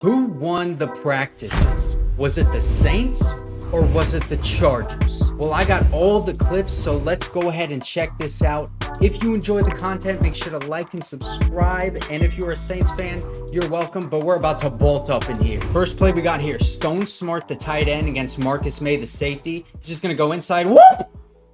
Who won the practices? Was it the Saints or was it the Chargers? Well, I got all the clips, so let's go ahead and check this out. If you enjoy the content, make sure to like and subscribe. And if you're a Saints fan, you're welcome, but we're about to bolt up in here. First play we got here, Stone Smartt, the tight end, against Marcus Maye, the safety. He's just going to go inside. Whoop!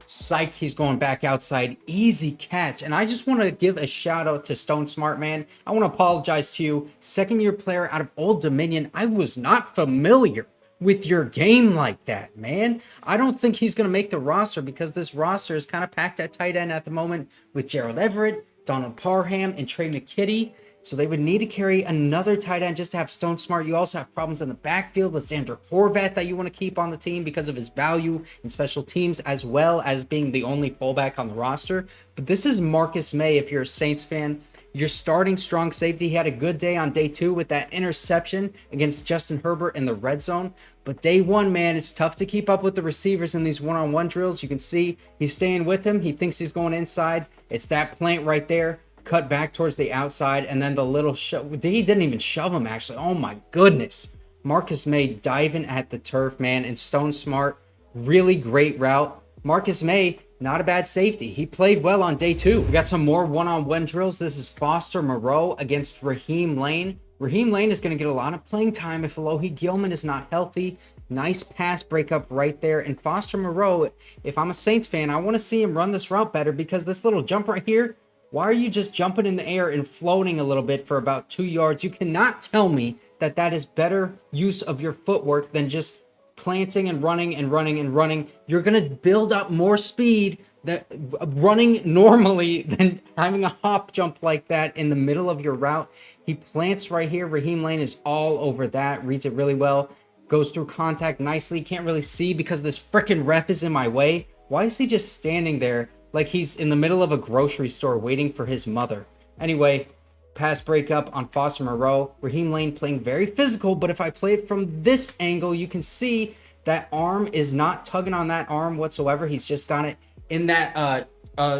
Psych, he's going back outside. Easy catch. And I just want to give a shout out to Stone Smartt, man. I want to apologize to you. Second year player out of Old Dominion. I was not familiar with your game like that, man. I don't think he's going to make the roster because this roster is kind of packed at tight end at the moment with Gerald Everett, Donald Parham, and Trey McKitty. So they would need to carry another tight end just to have Stone Smartt. You also have problems in the backfield with Xander Horvath that you want to keep on the team because of his value in special teams, as well as being the only fullback on the roster. But this is Marcus Maye. If you're a Saints fan, you're starting strong safety. He had a good day on day 2 with that interception against Justin Herbert in the red zone. But day 1, man, it's tough to keep up with the receivers in these one-on-one drills. You can see he's staying with him. He thinks he's going inside. It's that plant right there. Cut back towards the outside, and then the little shove. He didn't even shove him, actually. Oh my goodness. Marcus Maye diving at the turf, man, and Stone Smartt, really great route. Marcus Maye, not a bad safety. He played well on day 2. We got some more one-on-one drills. This is Foster Moreau against Raheem Layne. Raheem Layne is going to get a lot of playing time if Alohi Gilman is not healthy. Nice pass breakup right there. And Foster Moreau, if I'm a Saints fan, I want to see him run this route better because this little jump right here, why are you just jumping in the air and floating a little bit for about 2 yards? You cannot tell me that that is better use of your footwork than just planting and running and running and running. You're going to build up more speed that running normally than having a hop jump like that in the middle of your route. He plants right here. Raheem Layne is all over that. Reads it really well. Goes through contact nicely. Can't really see because this freaking ref is in my way. Why is he just standing there like he's in the middle of a grocery store waiting for his mother? Anyway, pass breakup on Foster Moreau. Raheem Layne playing very physical, but if I play it from this angle, you can see that arm is not tugging on that arm whatsoever. He's just got it in that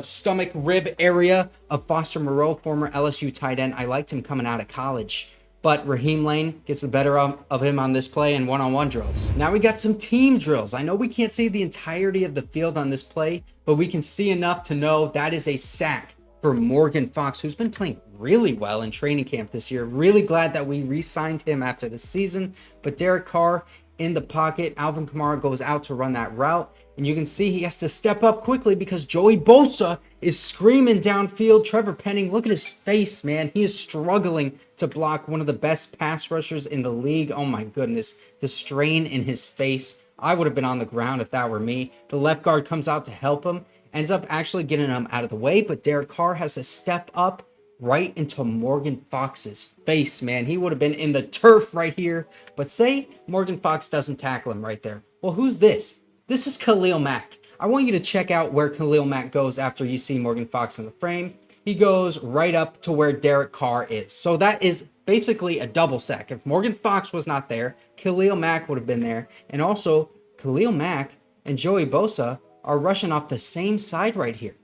stomach rib area of Foster Moreau, former LSU tight end. I liked him coming out of college. But Raheem Layne gets the better of him on this play and one-on-one drills. Now we got some team drills. I know we can't see the entirety of the field on this play, but we can see enough to know that is a sack for Morgan Fox, who's been playing really well in training camp this year. Really glad that we re-signed him after the season. But Derek Carr in the pocket. Alvin Kamara goes out to run that route. And you can see he has to step up quickly because Joey Bosa is screaming downfield. Trevor Penning, look at his face, man. He is struggling to block one of the best pass rushers in the league. Oh my goodness. The strain in his face. I would have been on the ground if that were me. The left guard comes out to help him. Ends up actually getting him out of the way. But Derek Carr has to step up right into Morgan Fox's face, man. He would have been in the turf right here. But say Morgan Fox doesn't tackle him right there. Well, who's this? This is Khalil Mack. I want you to check out where Khalil Mack goes after you see Morgan Fox in the frame. He goes right up to where Derek Carr is. So that is basically a double sack. If Morgan Fox was not there, Khalil Mack would have been there. And also, Khalil Mack and Joey Bosa are rushing off the same side right here.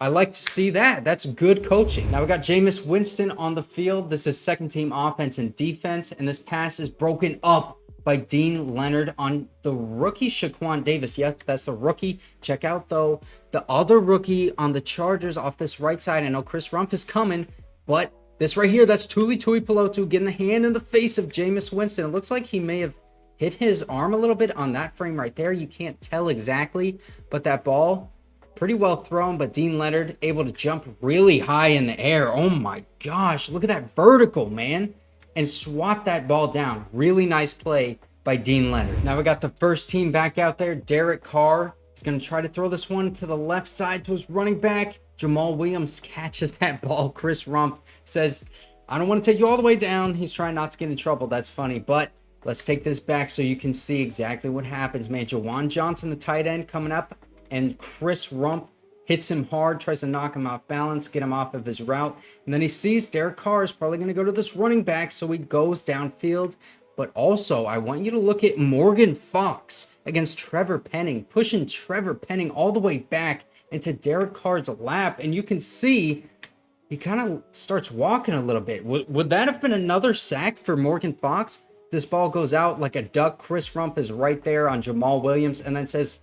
I like to see that. That's good coaching. Now we got Jameis Winston on the field. This is second team offense and defense. And this pass is broken up by Deane Leonard on the rookie Shaquan Davis. Yep, that's the rookie. Check out, though, the other rookie on the Chargers off this right side. I know Chris Rumph is coming, but this right here, that's Tuli Tuipulotu getting the hand in the face of Jameis Winston. It looks like he may have hit his arm a little bit on that frame right there. You can't tell exactly, but that ball, pretty well thrown, but Deane Leonard able to jump really high in the air. Oh my gosh, look at that vertical, man. And swat that ball down. Really nice play by Deane Leonard. Now we got the first team back out there. Derek Carr is going to try to throw this one to the left side to his running back. Jamal Williams catches that ball. Chris Rumph says, I don't want to take you all the way down. He's trying not to get in trouble. That's funny, but let's take this back so you can see exactly what happens, man. Juwan Johnson, the tight end, coming up, and Chris Rumph hits him hard, tries to knock him off balance, get him off of his route. And then he sees Derek Carr is probably going to go to this running back, so he goes downfield. But also, I want you to look at Morgan Fox against Trevor Penning, pushing Trevor Penning all the way back into Derek Carr's lap. And you can see he kind of starts walking a little bit. Would that have been another sack for Morgan Fox? this ball goes out like a duck. Chris Rump is right there on Jamaal Williams and then says,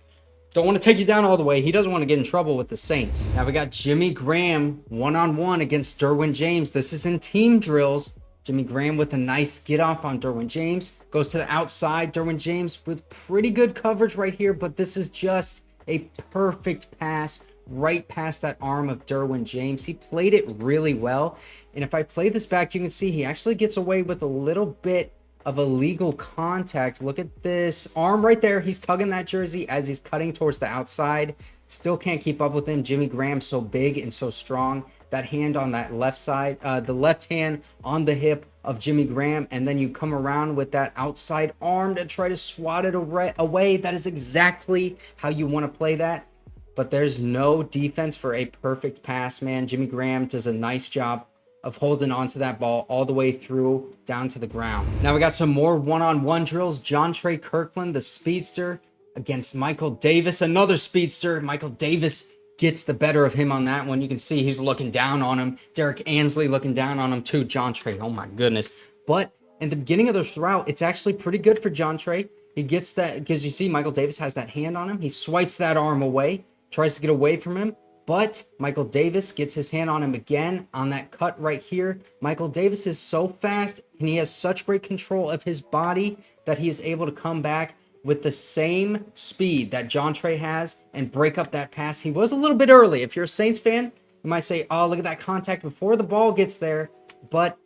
don't want to take you down all the way. He doesn't want to get in trouble with the Saints. Now we got Jimmy Graham one-on-one against Derwin James. This is in team drills. Jimmy Graham with a nice get off on Derwin James. Goes to the outside. Derwin James with pretty good coverage right here, but this is just a perfect pass right past that arm of Derwin James. He played it really well. And if I play this back, you can see he actually gets away with a little bit of illegal contact. Look at this arm right there. He's tugging that jersey as he's cutting towards the outside. Still can't keep up with him. Jimmy Graham so big and so strong. That hand on that left side, the left hand on the hip of Jimmy Graham, and then you come around with that outside arm to try to swat it away. That is exactly how you want to play that. But there's no defense for a perfect pass, man. Jimmy Graham does a nice job of holding onto that ball all the way through down to the ground. Now we got some more one-on-one drills. Jontre Kirklan, the speedster, against Michael Davis, another speedster. Michael Davis gets the better of him on that one. You can see he's looking down on him. Derek Ansley looking down on him too. Jontre, oh my goodness. But in the beginning of this route, it's actually pretty good for Jontre. He gets that, because you see Michael Davis has that hand on him. He swipes that arm away, tries to get away from him. But Michael Davis gets his hand on him again on that cut right here. Michael Davis is so fast and he has such great control of his body that he is able to come back with the same speed that Jontre has and break up that pass. He was a little bit early. If you're a Saints fan, you might say, oh, look at that contact before the ball gets there. But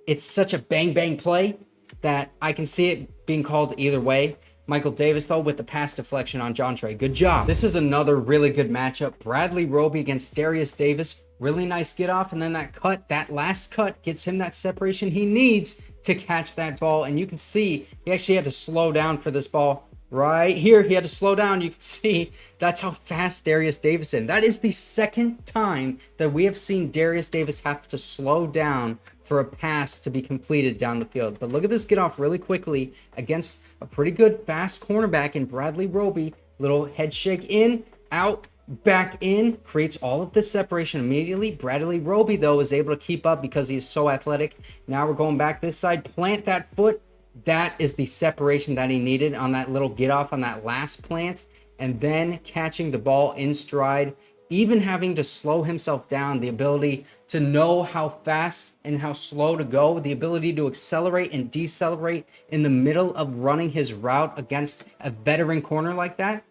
it's such a bang-bang play that I can see it being called either way. Michael Davis, though, with the pass deflection on Jontre. Good job. This is another really good matchup. Bradley Roby against Derius Davis. Really nice get off. And then that cut, that last cut, gets him that separation he needs to catch that ball. And you can see he actually had to slow down for this ball. Right here, he had to slow down. You can see that's how fast Derius Davis is. That is the second time that we have seen Derius Davis have to slow down for a pass to be completed down the field. But look at this get off really quickly against a pretty good fast cornerback in Bradley Roby. Little head shake in, out, back in, creates all of this separation immediately. Bradley Roby, though, is able to keep up because he is so athletic. Now we're going back this side, plant that foot. That is the separation that he needed on that little get off on that last plant, and then catching the ball in stride, even having to slow himself down, the ability to know how fast and how slow to go, the ability to accelerate and decelerate in the middle of running his route against a veteran corner like that.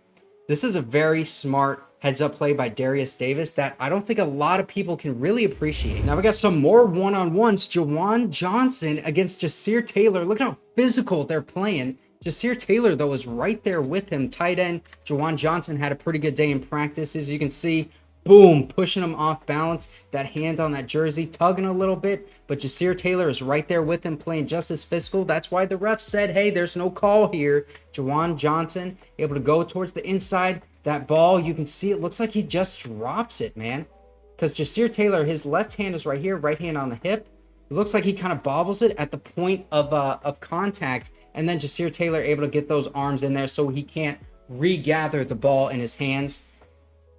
This is a very smart heads-up play by Derius Davis that I don't think a lot of people can really appreciate. Now we got some more one-on-ones. Juwan Johnson against J.C Taylor. Look at how physical they're playing. J.C Taylor, though, is right there with him. Tight end Juwan Johnson had a pretty good day in practice. As you can see, boom, pushing him off balance. That hand on that jersey, tugging a little bit. But J.C Taylor is right there with him, playing just as physical. That's why the ref said, hey, there's no call here. Juwan Johnson able to go towards the inside. That ball, you can see it looks like he just drops it, man. Because J.C Taylor, his left hand is right here, right hand on the hip. It looks like he kind of bobbles it at the point of contact. And then J.C Taylor able to get those arms in there so he can't regather the ball in his hands.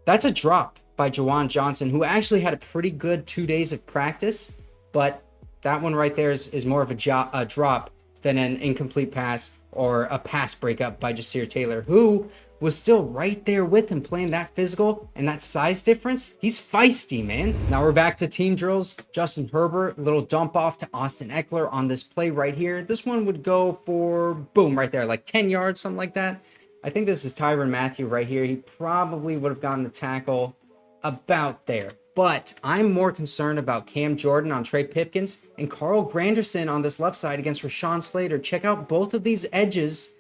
That's a drop by Juwan Johnson, who actually had a pretty good 2 days of practice. But that one right there is more of a drop than an incomplete pass or a pass breakup by J.C Taylor, who was still right there with him, playing that physical and that size difference. He's feisty, man. Now we're back to team drills. Justin Herbert, little dump off to Austin Eckler on this play right here. This one would go for, boom, right there, like 10 yards, something like that. I think this is Tyrann Mathieu right here. He probably would have gotten the tackle about there. But I'm more concerned about Cam Jordan on Trey Pipkins and Carl Granderson on this left side against Rashawn Slater. Check out both of these edges.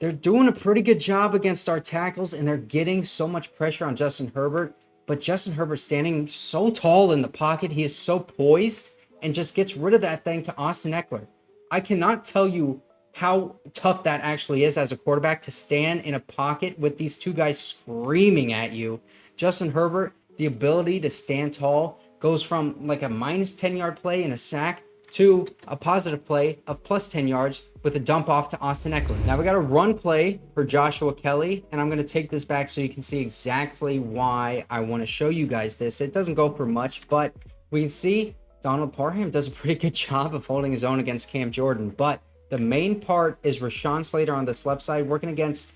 They're doing a pretty good job against our tackles, and they're getting so much pressure on Justin Herbert. But Justin Herbert standing so tall in the pocket, he is so poised, and just gets rid of that thing to Austin Eckler. I cannot tell you how tough that actually is as a quarterback to stand in a pocket with these two guys screaming at you. Justin Herbert, the ability to stand tall, goes from like a minus 10-yard play and a sack to a positive play of plus 10 yards with a dump off to Austin Eckler. Now we got a run play for Joshua Kelly, and I'm going to take this back so you can see exactly why I want to show you guys this. It doesn't go for much, but we can see Donald Parham does a pretty good job of holding his own against Cam Jordan, but The main part is Rashawn Slater on this left side working against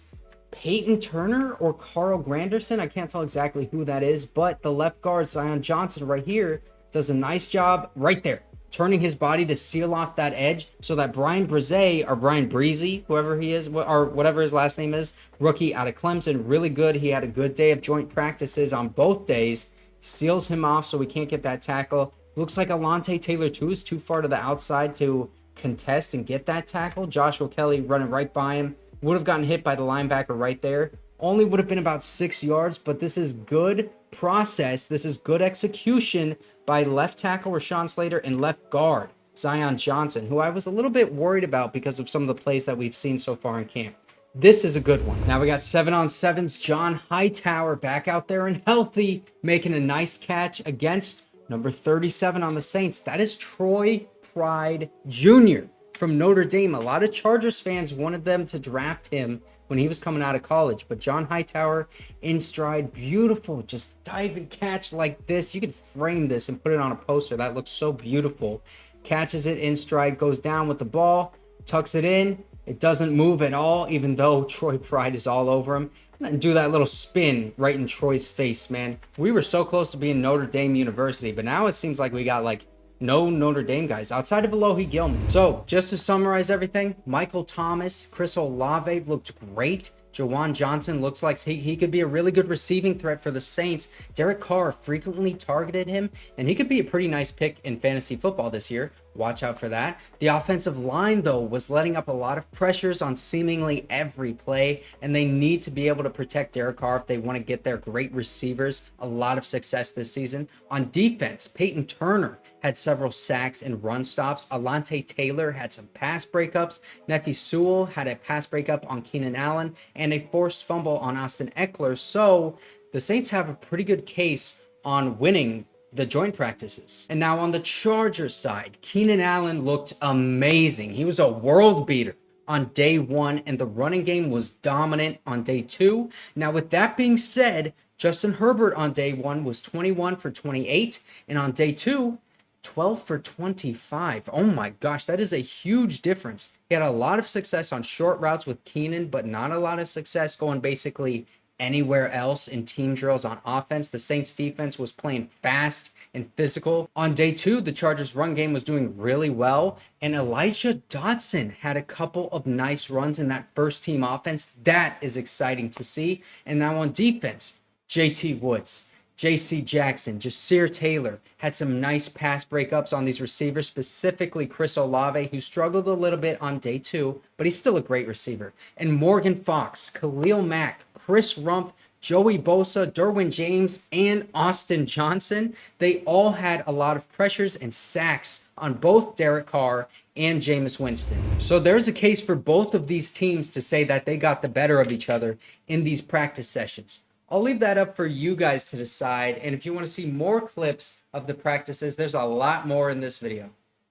Payton Turner or Carl Granderson. I can't tell exactly who that is, but the left guard, Zion Johnson, right here, does a nice job right there, turning his body to seal off that edge so that Bryan Bresee, or Bryan Bresee, whoever he is, or whatever his last name is, rookie out of Clemson, really good. He had a good day of joint practices on both days. Seals him off so we can't get that tackle. Looks like Alontae Taylor, too, is too far to the outside to contest and get that tackle. Joshua Kelly running right by him. Would have gotten hit by the linebacker right there. Only would have been about 6 yards, but this is good process. This is good execution by left tackle Rashawn Slater and left guard Zion Johnson, who I was a little bit worried about because of some of the plays that we've seen so far in camp. This is a good one. Now we got 7-on-7s. John Hightower back out there and healthy, making a nice catch against number 37 on the Saints. That is Troy Pride Jr. from Notre Dame. A lot of Chargers fans wanted them to draft him when he was coming out of college, but John Hightower in stride, beautiful, just dive and catch like this. You could frame this and put it on a poster. That looks so beautiful. Catches it in stride, goes down with the ball, tucks it in. It doesn't move at all, even though Troy Pride is all over him. And do that little spin right in Troy's face, man. We were so close to being Notre Dame University, but now it seems like we got like no Notre Dame guys outside of Alohi Gilman. So just to summarize everything, Michael Thomas, Chris Olave looked great. Juwan Johnson looks like he could be a really good receiving threat for the Saints. Derek Carr frequently targeted him, and he could be a pretty nice pick in fantasy football this year. Watch out for that. The offensive line, though, was letting up a lot of pressures on seemingly every play, and they need to be able to protect Derek Carr if they want to get their great receivers a lot of success this season. On defense, Payton Turner had several sacks and run stops. Alontae Taylor had some pass breakups. Nephi Sewell had a pass breakup on Keenan Allen and a forced fumble on Austin Eckler. So the Saints have a pretty good case on winning the joint practices. And now on the Chargers side, Keenan Allen looked amazing. He was a world beater on day 1, and the running game was dominant on day 2. Now with that being said, Justin Herbert on day 1 was 21 for 28, and on day 2, 12 for 25. Oh my gosh, that is a huge difference. He had a lot of success on short routes with Keenan, but not a lot of success going basically anywhere else in team drills on offense. The Saints defense was playing fast and physical. On day 2, the Chargers run game was doing really well, and Elijah Dotson had a couple of nice runs in that first team offense. That is exciting to see. And now on defense, JT Woods, J.C. Jackson, Jasir Taylor had some nice pass breakups on these receivers, specifically Chris Olave, who struggled a little bit on day 2, but he's still a great receiver. And Morgan Fox, Khalil Mack, Chris Rumph, Joey Bosa, Derwin James, and Austin Johnson, they all had a lot of pressures and sacks on both Derek Carr and Jameis Winston. So there's a case for both of these teams to say that they got the better of each other in these practice sessions. I'll leave that up for you guys to decide, and if you want to see more clips of the practices, there's a lot more in this video.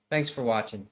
Thanks for watching.